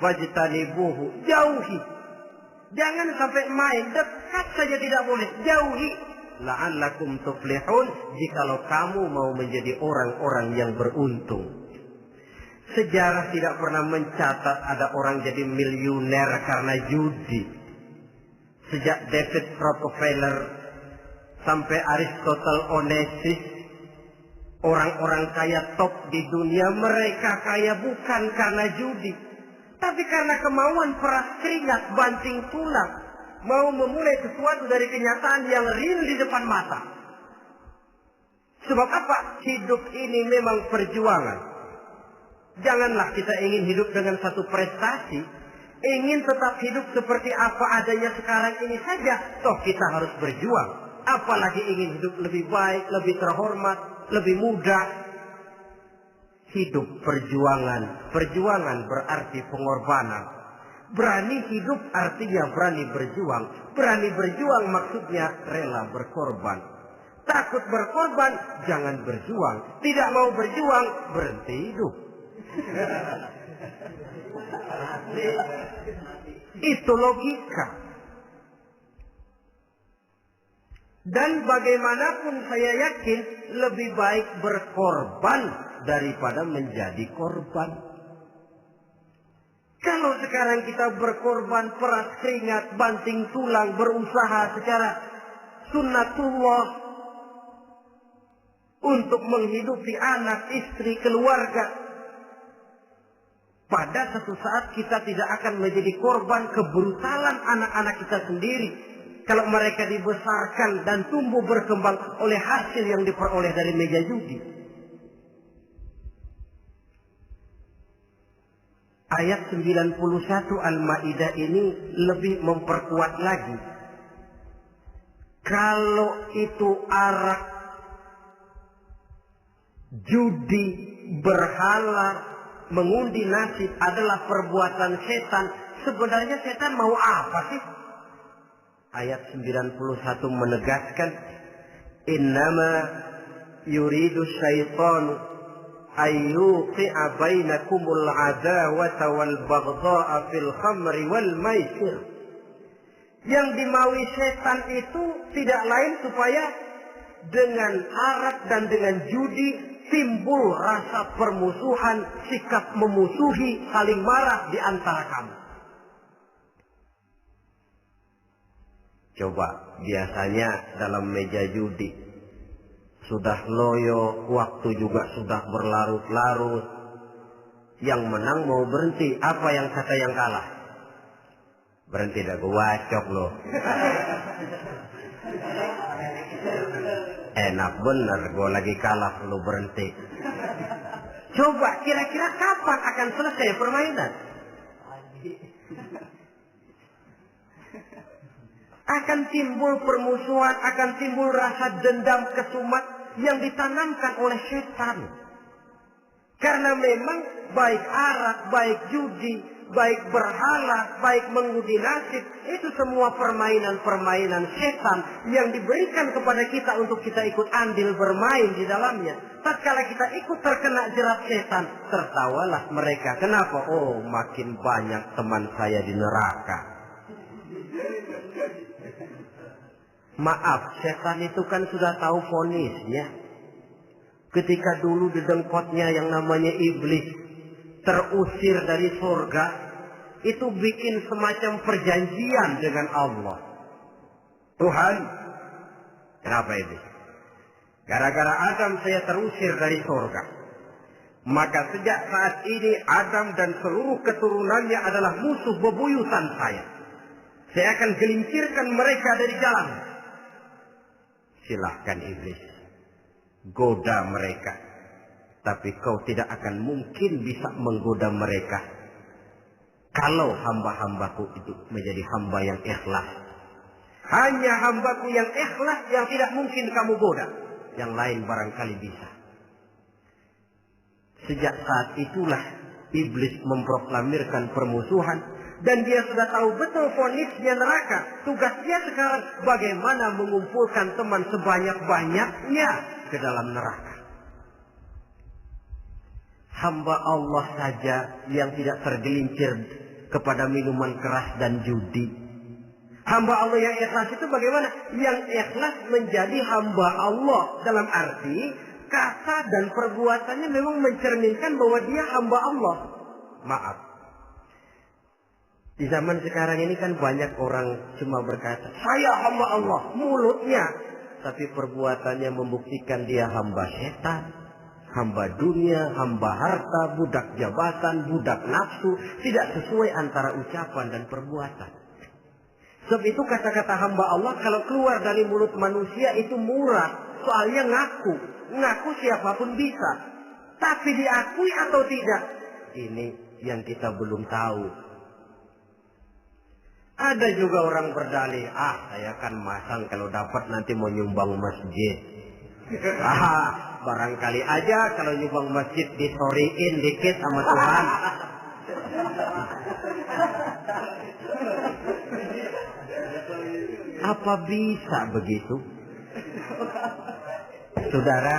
Wajtanibuhu, jauhi. Jangan sampai main, dekat saja tidak boleh, jauhi. La'allakum tuflihun, jikalau kamu mau menjadi orang-orang yang beruntung. Sejarah tidak pernah mencatat ada orang jadi miliuner karena judi. Sejak David Rockefeller sampai Aristotle Onassis, orang-orang kaya top di dunia, mereka kaya bukan karena judi, tapi karena kemauan peras keringat banting tulang, mau memulai sesuatu dari kenyataan yang real di depan mata. Sebab apa? Hidup ini memang perjuangan. Janganlah kita ingin hidup dengan satu prestasi, ingin tetap hidup seperti apa adanya sekarang ini saja, toh kita harus berjuang. Apalagi ingin hidup lebih baik, lebih terhormat, lebih mudah. Hidup perjuangan. Perjuangan berarti pengorbanan. Berani hidup artinya berani berjuang. Berani berjuang maksudnya rela berkorban. Takut berkorban, jangan berjuang. Tidak mau berjuang, berhenti hidup. Itu logika. Dan bagaimanapun saya yakin lebih baik berkorban daripada menjadi korban. Kalau sekarang kita berkorban, peras keringat, banting tulang, berusaha secara sunnatullah untuk menghidupi anak, istri, keluarga, pada satu saat kita tidak akan menjadi korban kebrutalan anak-anak kita sendiri. Kalau mereka dibesarkan dan tumbuh berkembang oleh hasil yang diperoleh dari meja judi. Ayat 91 Al-Maidah ini lebih memperkuat lagi. Kalau itu arak, judi, berhala, mengundi nasib adalah perbuatan setan, sebenarnya setan mau apa sih? Ayat 91 menegaskan, innama yuridu syaitanu ayyuqi'a bainakumul adawata wal baghdha'a fil khamri wal maisir. Yang dimaui setan itu tidak lain supaya dengan arak dan dengan judi timbul rasa permusuhan, sikap memusuhi, saling marah di antara kamu. Coba, biasanya dalam meja judi sudah loyo, waktu juga sudah berlarut-larut. Yang menang mau berhenti, apa yang kata yang kalah? Berhenti dah, gua wacok loh. Enak bener, gua lagi kalah, lu berhenti. Coba, kira-kira kapan akan selesai permainan? Akan timbul permusuhan, akan timbul rasa dendam, kesumat yang ditanamkan oleh setan. Karena memang baik arak, baik judi, baik berhala, baik mengundi nasib, itu semua permainan-permainan setan yang diberikan kepada kita untuk kita ikut andil bermain di dalamnya. Tatkala kita ikut terkena jerat setan, tertawalah mereka. Kenapa? Oh, makin banyak teman saya di neraka. Maaf, setan itu kan sudah tahu vonisnya. Ketika dulu di dengkotnya yang namanya iblis terusir dari surga, itu bikin semacam perjanjian dengan Allah. Tuhan, kenapa ini? Gara-gara Adam saya terusir dari surga. Maka sejak saat ini Adam dan seluruh keturunannya adalah musuh bebuyutan saya. Saya akan gelincirkan mereka dari jalan. Silahkan iblis, goda mereka. Tapi kau tidak akan mungkin bisa menggoda mereka kalau hamba-hambaku itu menjadi hamba yang ikhlas. Hanya hambaku yang ikhlas yang tidak mungkin kamu goda. Yang lain barangkali bisa. Sejak saat itulah iblis memproklamirkan permusuhan. Dan dia sudah tahu betul vonisnya neraka. Tugas dia sekarang bagaimana mengumpulkan teman sebanyak-banyaknya ke dalam neraka. Hamba Allah saja yang tidak tergelincir kepada minuman keras dan judi. Hamba Allah yang ikhlas itu bagaimana? Yang ikhlas menjadi hamba Allah. Dalam arti kata dan perbuatannya memang mencerminkan bahwa dia hamba Allah. Maaf, di zaman sekarang ini kan banyak orang cuma berkata, saya hamba Allah, mulutnya. Tapi perbuatannya membuktikan dia hamba setan, hamba dunia, hamba harta, budak jabatan, budak nafsu. Tidak sesuai antara ucapan dan perbuatan. Sebab itu kata-kata hamba Allah kalau keluar dari mulut manusia itu murah. Soalnya ngaku siapapun bisa. Tapi diakui atau tidak, ini yang kita belum tahu. Ada juga orang berdalih, saya kan masang kalau dapat nanti mau nyumbang masjid. Barangkali aja kalau nyumbang masjid disoriin dikit sama Tuhan. Apa bisa begitu? Saudara,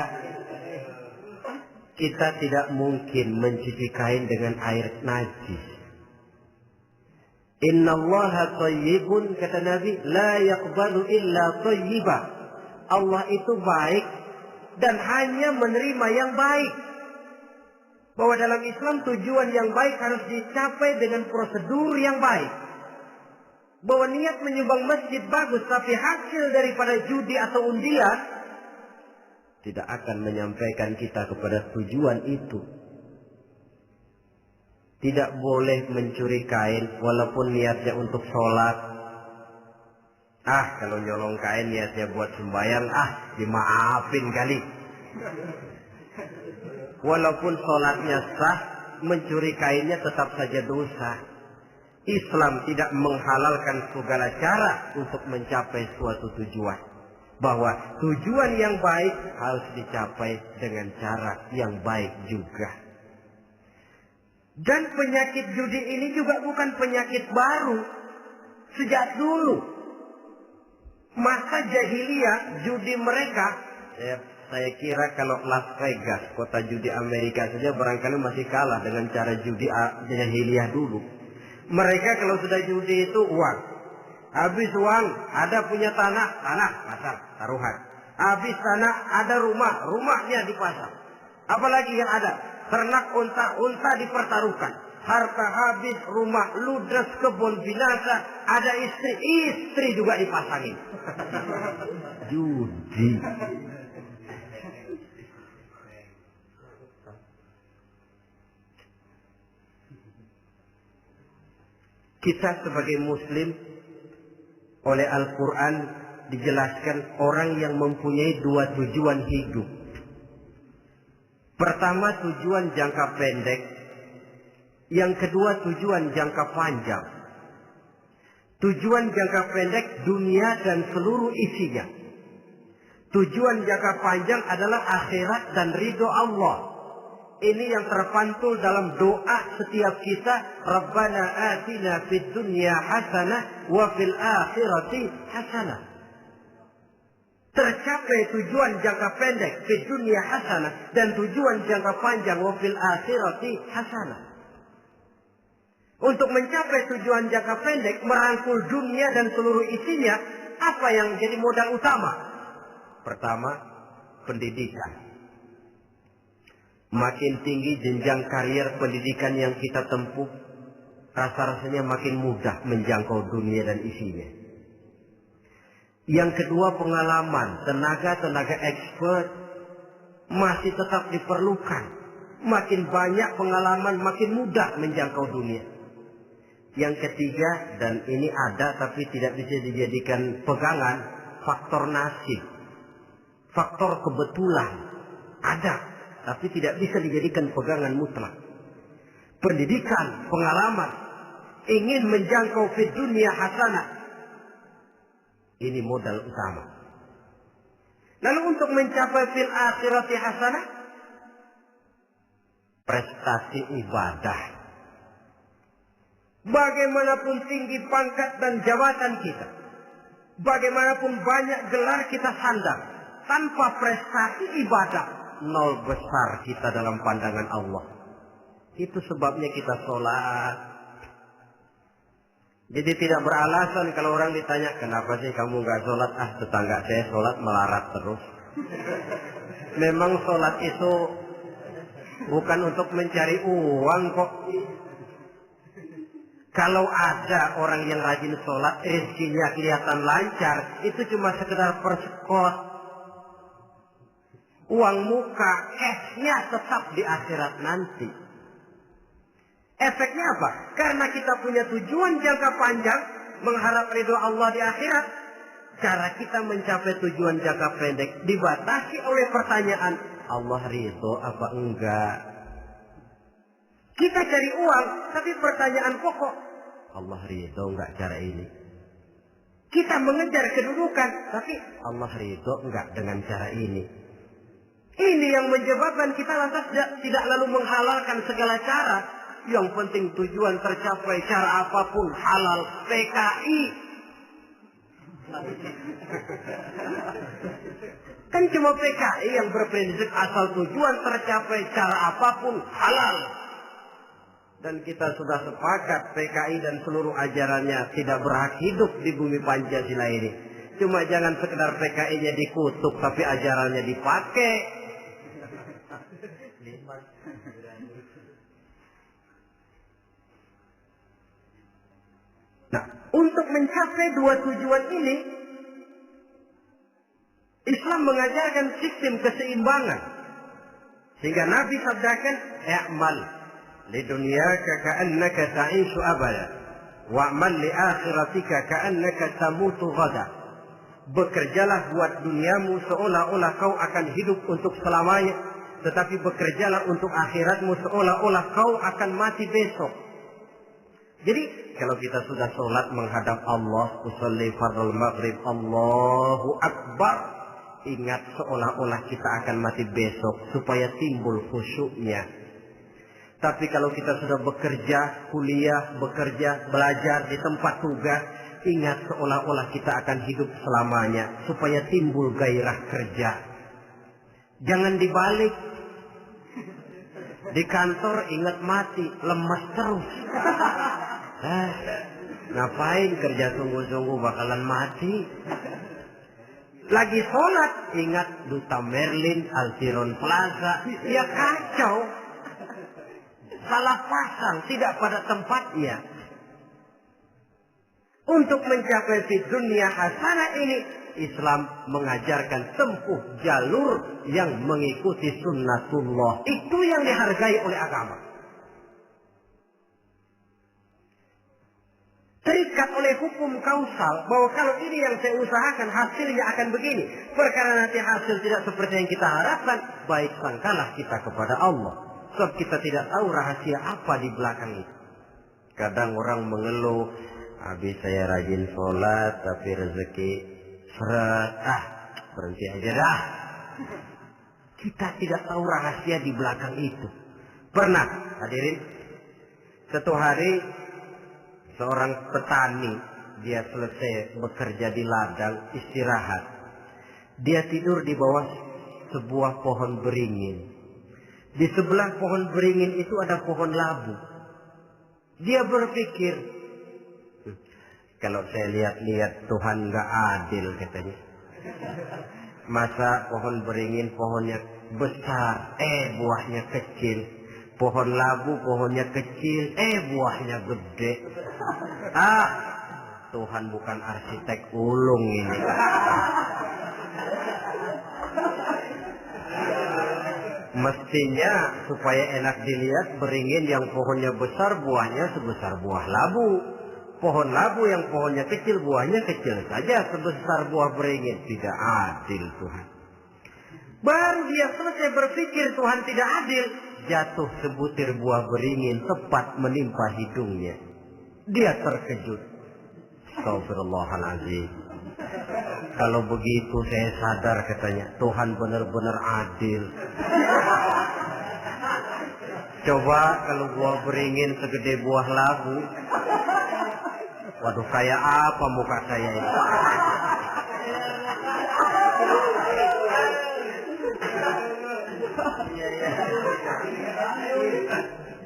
kita tidak mungkin mencuci kain dengan air najis. Innallaha thayyibun, kata Nabi, la yaqbalu illa thayyiba. Allah itu baik dan hanya menerima yang baik. Bahwa dalam Islam tujuan yang baik harus dicapai dengan prosedur yang baik. Bahwa niat menyumbang masjid bagus, tapi hasil daripada judi atau undian tidak akan menyampaikan kita kepada tujuan itu. Tidak boleh mencuri kain walaupun niatnya untuk sholat. Kalau nyolong kain niatnya buat sembahyang, dimaafin kali. Walaupun sholatnya sah, mencuri kainnya tetap saja dosa. Islam tidak menghalalkan segala cara untuk mencapai suatu tujuan. Bahwa tujuan yang baik harus dicapai dengan cara yang baik juga. Dan penyakit judi ini juga bukan penyakit baru. Sejak dulu masa jahiliyah judi mereka, saya kira kalau Las Vegas, kota judi Amerika saja barangkali masih kalah dengan cara judi jahiliyah dulu. Mereka kalau sudah judi itu uang. Habis uang ada punya tanah pasang taruhan. Habis tanah ada rumahnya dipasang. Apalagi yang ada? Ternak unta dipertaruhkan. Harta habis, rumah ludes, kebun binasa. Ada istri juga dipasangin. Judi. Kita sebagai muslim oleh Al-Quran dijelaskan orang yang mempunyai dua tujuan hidup. Pertama tujuan jangka pendek, yang kedua tujuan jangka panjang. Tujuan jangka pendek dunia dan seluruh isinya. Tujuan jangka panjang adalah akhirat dan ridho Allah. Ini yang terpantul dalam doa setiap kita. Rabbana atina fid dunya hasanah wa fil akhirati hasanah. Tercapai tujuan jangka pendek di dunia hasanah dan tujuan jangka panjang wa fil akhirati hasanah. Untuk mencapai tujuan jangka pendek merangkul dunia dan seluruh isinya Apa yang jadi modal utama? Pertama, pendidikan. Makin tinggi jenjang karier pendidikan yang kita tempuh, rasa-rasanya makin mudah menjangkau dunia dan isinya. Yang kedua, pengalaman. Tenaga-tenaga expert masih tetap diperlukan. Makin banyak pengalaman, makin mudah menjangkau dunia. Yang ketiga, dan ini ada tapi tidak bisa dijadikan pegangan, faktor nasib. Faktor kebetulan. Ada, tapi tidak bisa dijadikan pegangan mutlak. Pendidikan, pengalaman, ingin menjangkau fid dunia hasanah. Ini modal utama. Lalu untuk mencapai fil akhirati hasanah, prestasi ibadah. Bagaimanapun tinggi pangkat dan jabatan kita, bagaimanapun banyak gelar kita sandang, tanpa prestasi ibadah, nol besar kita dalam pandangan Allah. Itu sebabnya kita sholat. Jadi tidak beralasan kalau orang ditanya, kenapa sih kamu nggak sholat? Tetangga saya sholat melarat terus. Memang sholat itu bukan untuk mencari uang kok. Kalau ada orang yang rajin sholat, rezekinya kelihatan lancar, itu cuma sekedar persekot. Uang muka, cashnya tetap di akhirat nanti. Efeknya apa? Karena kita punya tujuan jangka panjang, mengharap ridho Allah di akhirat. Cara kita mencapai tujuan jangka pendek dibatasi oleh pertanyaan, Allah ridho apa enggak? Kita cari uang, tapi pertanyaan pokok, Allah ridho enggak cara ini? Kita mengejar kedudukan, tapi Allah ridho enggak dengan cara ini? Ini yang menyebabkan kita lantas tidak lalu menghalalkan segala cara. Yang penting tujuan tercapai cara apapun halal. PKI. Kan cuma PKI yang berprinsip asal tujuan tercapai cara apapun halal. Dan kita sudah sepakat PKI dan seluruh ajarannya tidak berhak hidup di bumi Pancasila ini. Cuma jangan sekedar PKI-nya dikutuk tapi ajarannya dipakai. Nah, untuk mencapai dua tujuan ini, Islam mengajarkan sistem keseimbangan. Sehingga Nabi sabdakan, "I'mal li dunyaka ka'annaka ta'ishu abada, wa'mal li akhiratika ka'annaka tamutu ghada." Bekerjalah buat duniamu seolah-olah kau akan hidup untuk selamanya, tetapi bekerjalah untuk akhiratmu seolah-olah kau akan mati besok. Jadi kalau kita sudah sholat menghadap Allah, usolli fardhu maghrib, Allahu Akbar, ingat seolah-olah kita akan mati besok supaya timbul khusyuknya. Tapi kalau kita sudah bekerja, kuliah, bekerja, belajar di tempat tugas, ingat seolah-olah kita akan hidup selamanya supaya timbul gairah kerja. Jangan dibalik. Di kantor ingat mati, lemas terus. Ngapain kerja sungguh-sungguh bakalan mati. Lagi sholat ingat Duta Merlin, Altiron Plaza, ya kacau. Salah pasang, tidak pada tempatnya. Untuk mencapai di dunia hasanah ini, Islam mengajarkan tempuh jalur yang mengikuti sunnatullah. Itu yang dihargai oleh agama. Terikat oleh hukum kausal bahwa kalau ini yang saya usahakan hasilnya akan begini. Perkara nanti hasil tidak seperti yang kita harapkan, baik sangkalah kita kepada Allah. Sebab kita tidak tahu rahasia apa di belakang itu. Kadang orang mengeluh, habis saya rajin sholat tapi rezeki seret, berhenti aja dah. Kita tidak tahu rahasia di belakang itu. Pernah hadirin, satu hari seorang petani, dia selesai bekerja di ladang, istirahat. Dia tidur di bawah sebuah pohon beringin. Di sebelah pohon beringin itu ada pohon labu. Dia berpikir, Kalau saya lihat-lihat Tuhan nggak adil katanya. Masa pohon beringin pohonnya besar, buahnya kecil. Pohon labu pohonnya kecil, buahnya gede. Tuhan bukan arsitek ulung ini. Mestinya supaya enak dilihat beringin yang pohonnya besar buahnya sebesar buah labu. Pohon labu yang pohonnya kecil buahnya kecil saja sebesar buah beringin. Tidak adil Tuhan. Baru dia selesai berpikir Tuhan tidak adil, jatuh sebutir buah beringin tepat menimpa hidungnya. Dia terkejut. Astagfirullahaladzim. Kalau begitu saya sadar katanya Tuhan benar-benar adil. Coba kalau buah beringin segede buah labu, waduh kayak apa muka saya ini.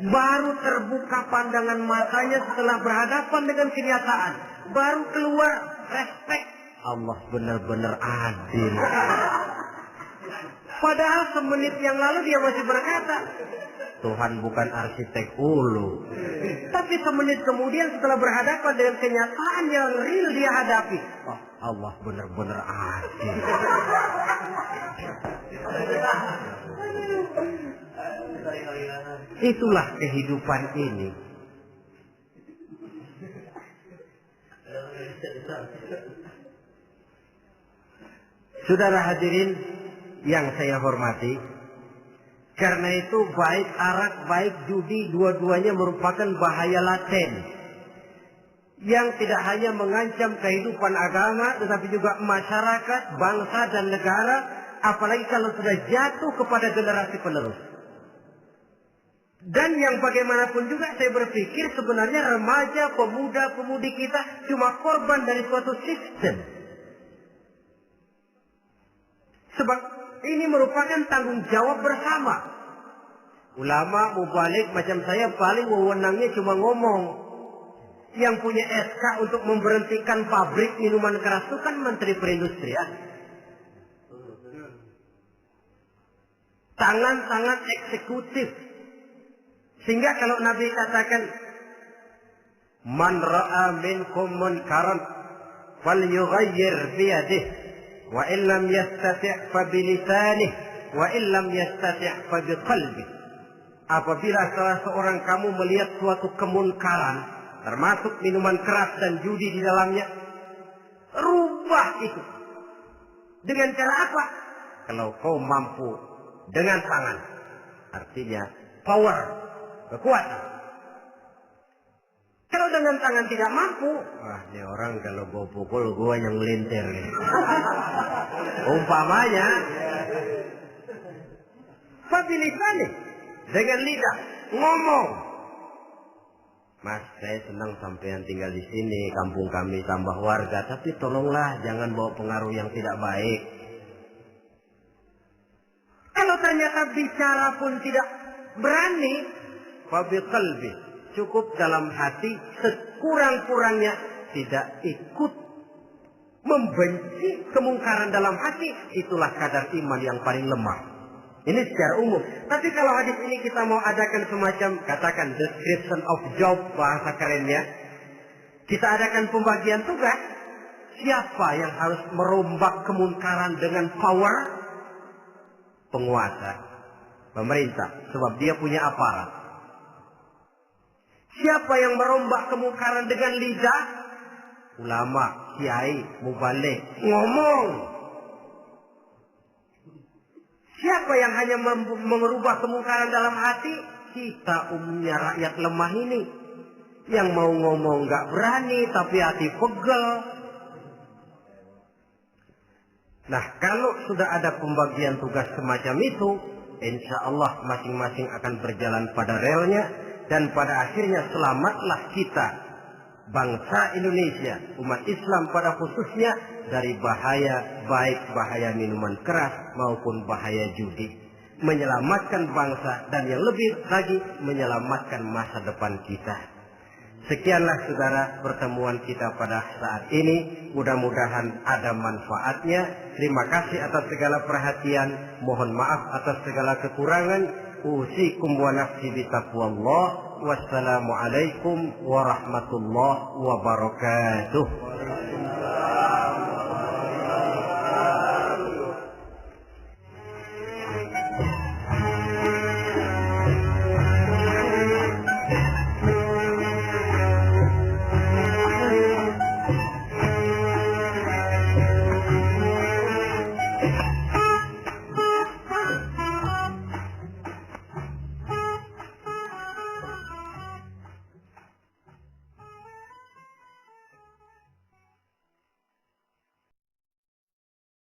Baru terbuka pandangan matanya setelah berhadapan dengan kenyataan. Baru keluar respek. Allah benar-benar adil. Padahal semenit yang lalu dia masih berkata, Tuhan bukan arsitek ulu. Tapi semenit kemudian setelah berhadapan dengan kenyataan yang real dia hadapi, Allah benar-benar adil. Itulah kehidupan ini. Saudara hadirin yang saya hormati, karena itu baik arak, baik judi, dua-duanya merupakan bahaya laten yang tidak hanya mengancam kehidupan agama, tetapi juga masyarakat, bangsa dan negara, apalagi kalau sudah jatuh kepada generasi penerus. Dan yang bagaimanapun juga saya berpikir sebenarnya remaja, pemuda, pemudi kita cuma korban dari suatu sistem. Sebab ini merupakan tanggung jawab bersama. Ulama, mubalik macam saya paling wewenangnya cuma ngomong. Yang punya SK untuk memberhentikan pabrik minuman keras itu kan Menteri Perindustrian. Tangan-tangan eksekutif. Sehingga kalau Nabi katakan, Man ra'a minkum munkaran falyughayyir biyadihi wa illam yastati' fa bilisanih wa illam yastati' fa biqalbihi. Apabila salah seorang kamu melihat suatu kemunkaran, termasuk minuman keras dan judi di dalamnya, rubah itu. Dengan cara apa? Kalau kau mampu dengan tangan, artinya power, kekuatan. Kalau dengan tangan tidak mampu, ini orang kalau gue pukul gue yang melintir nih. Umpamanya, fabilisani, dengan lidah ngomong. Mas, saya senang sampean tinggal di sini, kampung kami tambah warga, tapi tolonglah jangan bawa pengaruh yang tidak baik. Kalau ternyata bicara pun tidak berani, fabiqalbi, cukup dalam hati, sekurang-kurangnya tidak ikut membenci kemungkaran dalam hati, itulah kadar iman yang paling lemah. Ini secara umum. Tapi kalau hadis ini kita mau adakan semacam, katakan description of job, bahasa kerennya, kita adakan pembagian tugas. Siapa yang harus merombak kemungkaran dengan power? Penguasa, pemerintah, sebab dia punya aparat. Siapa yang merombak kemungkaran dengan lidah? Ulama, kiai, mubalik, ngomong. Siapa yang hanya merubah kemungkaran dalam hati? Kita umumnya rakyat lemah ini. Yang mau ngomong gak berani, tapi hati pegel. Nah, kalau sudah ada pembagian tugas semacam itu, insya Allah masing-masing akan berjalan pada relnya. Dan pada akhirnya selamatlah kita, bangsa Indonesia, umat Islam pada khususnya, dari bahaya, baik bahaya minuman keras maupun bahaya judi. Menyelamatkan bangsa dan yang lebih lagi menyelamatkan masa depan kita. Sekianlah saudara pertemuan kita pada saat ini. Mudah-mudahan ada manfaatnya. Terima kasih atas segala perhatian. Mohon maaf atas segala kekurangan. Usikum wa nafsi bitaqwallah. Wassalamualaikum warahmatullahi wabarakatuh.